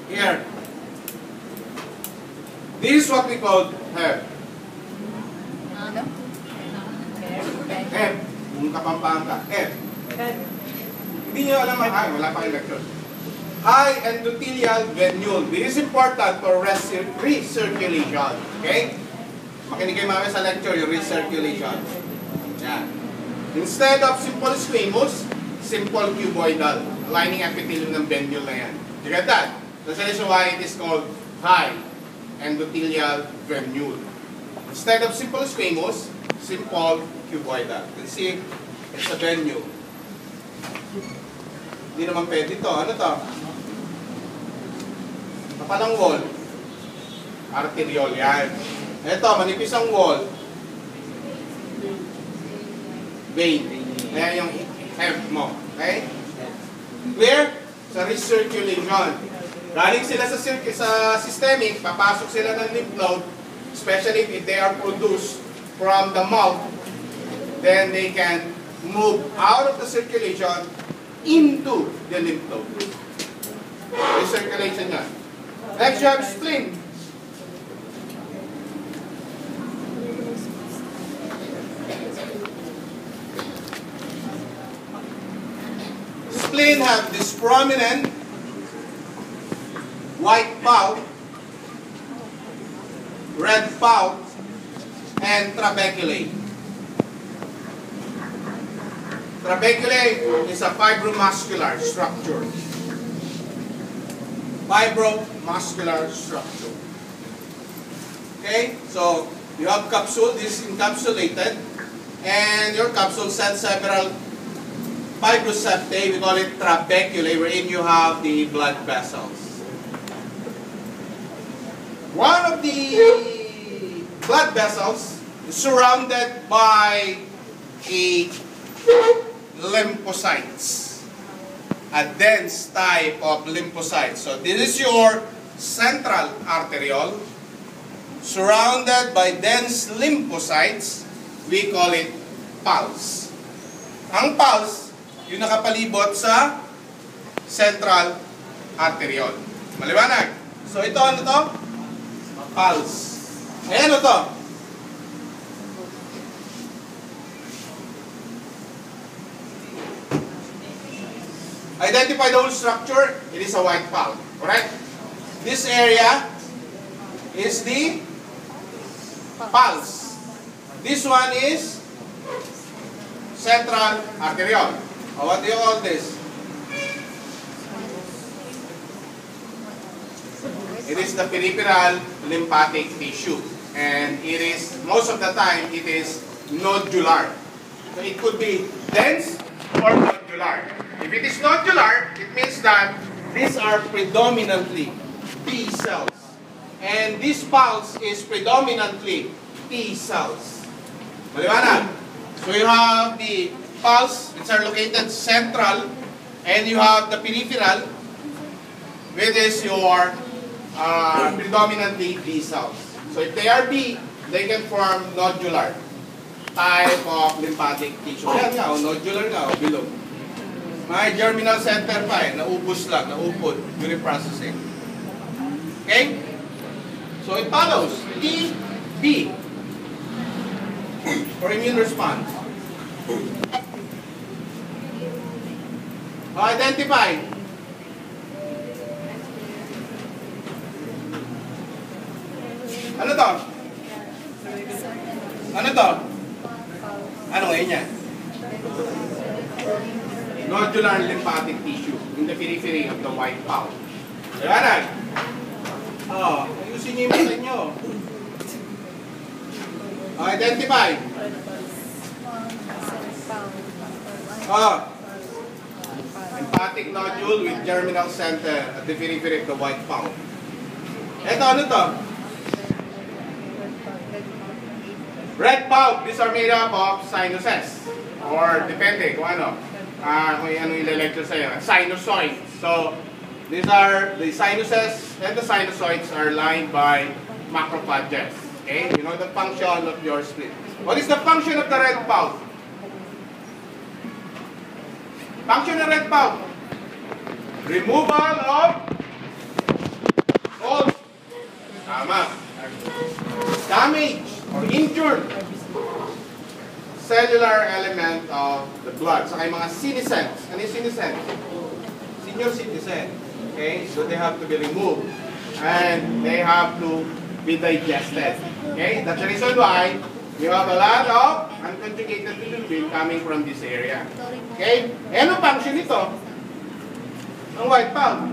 Here. This is what we call hair. F. Yung Kapampangan. F. Hindi nyo alam ang high. Wala pa kayong lecture. High endothelial venule. This is important for recirculation. Okay? Makinig kayo mamaya sa lecture, yung recirculation. Yan. Instead of simple squamous, simple cuboidal. Lining epithelium ng venule na yan. You get that? That's the reason why it is called high endothelial venule. Instead of simple squamous, simple cuboidal. You can see, it's a venule. Hindi naman pwede ito. Ano to? Kapalang wall. Arteriole yan. Ito, manipis ang wall. Vein. Ayan yung F mo. Okay? Clear? Sa recirculation. Galing sila sa systemic, papasok sila ng lymph node, especially if they are produced from the mouth, then they can move out of the circulation into the lymph node. Recirculation yan. Next, you have spleen. Spleen have this prominent white pout, red pout, and trabeculae. Trabeculae is a fibromuscular structure. Fibromuscular structure. Okay, so you have capsule, this is encapsulated, and your capsule sends several fibroseptae, we call it trabeculae, wherein you have the blood vessels. One of the blood vessels is surrounded by a lymphocytes, a dense type of lymphocytes. So this is your central arteriole, surrounded by dense lymphocytes. We call it pulse. Ang pulse, yung nakapalibot sa central arteriole. Maliwanag? So ito, ano to? Pulse. Ayan, ano to? Identify the whole structure. It is a white pulse. Correct? This area is the pulse. This one is central arteriole. What do you call this? It is the peripheral lymphatic tissue. And it is, most of the time, it is nodular. So it could be dense or nodular. If it is nodular, it means that these are predominantly T cells. And this pulse is predominantly T cells. Maliwanag? So you have the pulse, which are located central, and you have the peripheral, which is your predominantly B cells. So if they are B, they can form nodular type of lymphatic tissue. Yan nga, nodular nga, bilog. May germinal center pa eh, naubos lang, naupod during processing. Okay? So it follows, T, B, for immune response. Identify. Ano to? Ano to? Ano ngayon yan? Nodular lymphatic tissue in the periphery of the white pulse. Diyanag? Oh, ayusin niyo yung mata nyo. Identify. Oh. Lymphatic nodule with germinal center at the periphery of the white pulse. Ito, ano to? Red pulp, these are made up of sinuses. Or depende kung ano. Kung ano i-lecture sa'yo. Sinusoids. So, these are the sinuses and the sinusoids are lined by macrophages. Okay? You know the function of your spleen. What is the function of the red pulp? Function of red pulp. Removal of all damage or injured cellular element of the blood. Saka yung mga senescence. Ano yung senescence? Senior citizen. Okay? So they have to be removed. And they have to be digested. Okay? That's the reason why you have a lot of unconjugated bilirubin coming from this area. Okay? Anong function nito? Ang white pulp.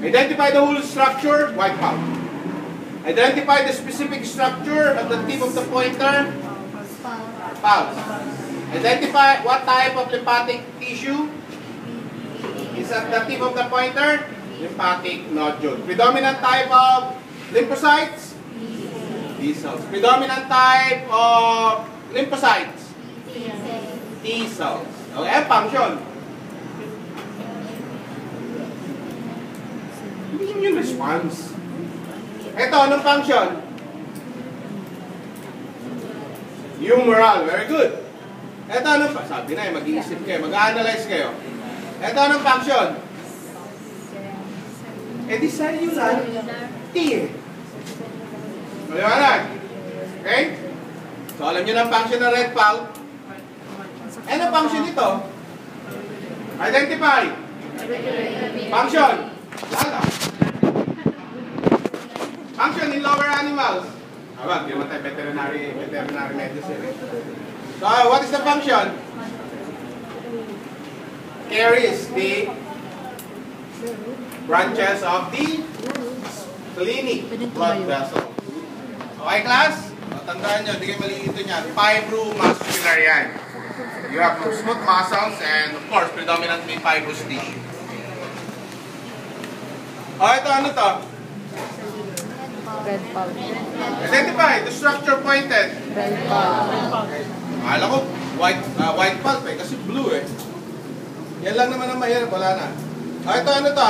Identify the whole structure, white pulp. Identify the specific structure at the tip of the pointer, pulse. Identify what type of lymphatic tissue is at the tip of the pointer, lymphatic nodule. Predominant type of lymphocytes, T cells. Predominant type of lymphocytes, T cells. Okay, function. Immune response. Ito, anong function? Humoral. Very good. Ito, anong function? Sabi na, mag-iisip kayo, mag-analyze kayo. Ito, anong function? Eh, di cellular. T eh. Maliwanag. Okay? So, alam nyo na ang function ng red pulp. Anong function nito? Identify. Function. Lala. Function in lower animals. Aba, hindi naman tayo veterinary medicine. So, what is the function? Carries the branches of the splenic blood vessel. Okay, class? Tandaan nyo, hindi kayo malilito niyan. Fibromuscular yan. You have smooth muscles and, of course, predominantly fibrous tissue. Ito, ano to? Red pulp. Identify the structure pointed. Red pulp. Akala ko white pulp eh, kasi blue eh. Yan lang naman ang mahirap, wala na. Ito, ano to?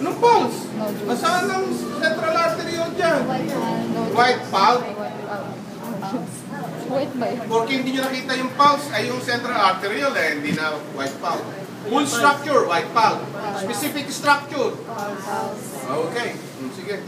Anong pulse? Nasaan ang central artery yun dyan? White pulp. White ba yun? Porque hindi nyo nakita yung pulse, ay yung central arterial eh, hindi na white pulp. Full structure, white pulp. Specific structure. Okay, sige.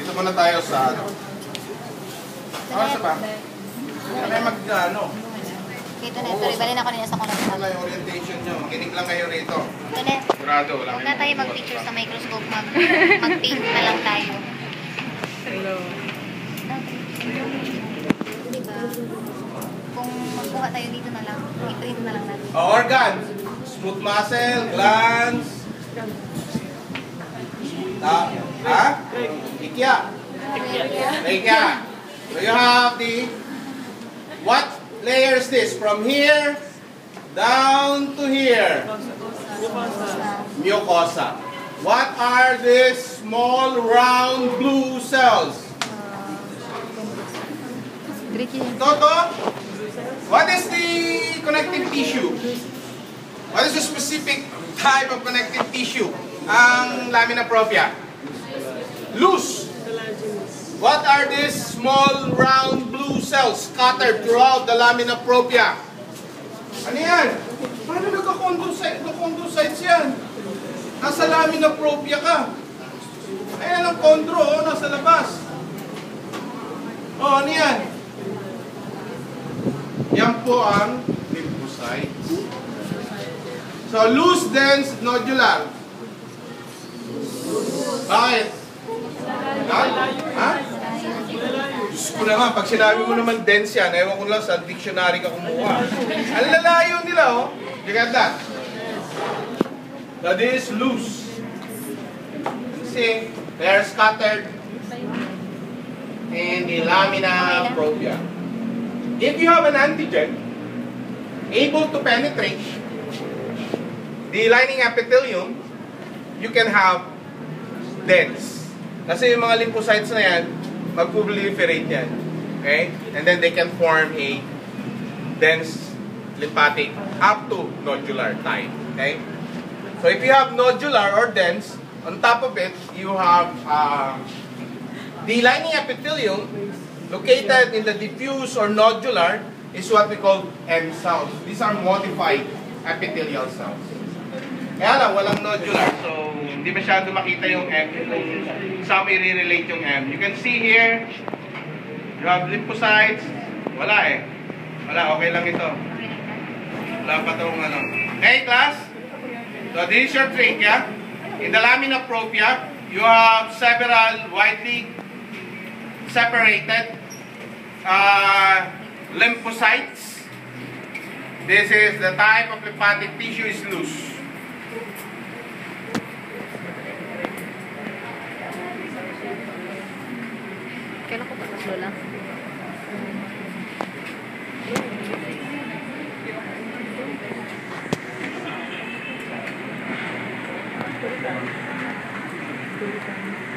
Dito muna tayo sa ano. Sa pa? Hindi na kayo mag-ano. Dito na, ito. Ibalin ako niya sa Ano konot. lang yung orientation nyo. Makinig lang kayo rito. Ito na. Sigurado, wala Huwag na tayo mag-picture sa microscope. Mag-paint na lang tayo. Hello. Diba? Kung magkuha tayo dito na lang, ito na lang natin. Organs. Smooth muscle, glands. Ha? Ikya. Ikya. So you have the, what layer is this? From here down to here. Mucosa. What are these small round blue cells? Toto? What is the connective tissue? What is the specific type of connective tissue? Ang lamina propria. Loose. What are these small round blue cells scattered throughout the lamina propria? Ano yan? Paano nagka-chondrocytes yan? Nasa lamina propria ka. Ayan ang chondro, oh, nasa labas. Oh, ano yan? Yan po ang lymphocytes. So, loose, dense, nodular. Bakit? Ha? Diyos ko naman, pag sinabi mo naman dense yan, ewan ko lang sa dictionary ka kumuha. Ang lalayo nila, oh. You got that? That is loose. See, they're scattered in the lamina propria. If you have an antigen able to penetrate the lining epithelium, you can have dense. Kasi yung mga lymphocytes na yan, mag-proliferate yan. Okay? And then they can form a dense lymphatic up to nodular type. Okay? So if you have nodular or dense, on top of it, you have the lining epithelium Located in the diffuse or nodular is what we call M cells. These are modified epithelial cells. Kaya lang, walang nodular, so hindi masyado makita yung M kung saan i-relate yung M. You can see here, you have lymphocytes. Wala eh. Wala, okay lang ito. Wala pa itong ano. Okay, class? So this is your trachea. In the lamina propria, you have several widely separated lymphocytes. This is the type of lymphatic tissue is loose. Kailan ko ba Lola? Thank you.